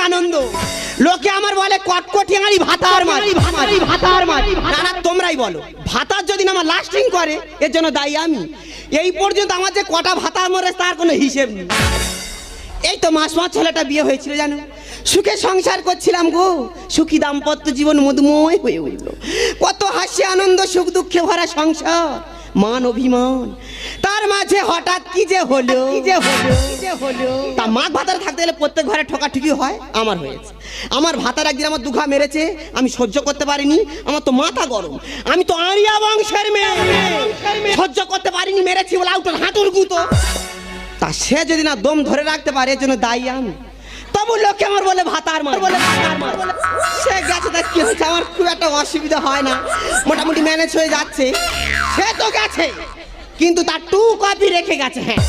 আনন্দ। লোকে আমার বলে কটকটি আনি ভাতার মারি, ভাতার মারি। না তোমরাই বলো, ভাতার যদি না আমার লাস্টিং করে এর জন্য দায়ী আমি। এই পর্যন্ত আমার যে কটা ভাতার মরে তার কোনো হিসেব নেই। এই তো মাস ছেলেটা বিয়ে হয়েছিল জানো, সুখে সংসার করছিলাম গো, সুখী দাম্পত্য জীবন মধুময় হয়ে উঠল। কত হাসি আনন্দ সুখ দুঃখে ভরা সংসার, মান অভিমান, তার মাঝে হঠাৎ কি যে হলো, তা মাঘ ভাতারে থাকতে গেলে প্রত্যেক ঘরে ঠকাঠুকি হয়, আমার হয়েছে। আমার ভাতার একদিন আমার দুঘা মেরেছে, আমি সহ্য করতে পারিনি, আমার তো মাথা গরম, আমি তো আরিয়া বংশের মেয়ে, সহ্য করতে পারিনি, মেরেছি বলে আউটার হাঁটুর গুঁতো। তা সে যদি না দম ধরে রাখতে পারে এর জন্য দায়ী আমি। তবু লোকে আমার বলে ভাতার মার, সে গেছে তার কি হয়েছে, আমার খুব একটা অসুবিধা হয় না, মোটামুটি ম্যানেজ হয়ে যাচ্ছে। সে তো গেছে কিন্তু তার টু কপি রেখে গেছে। হ্যাঁ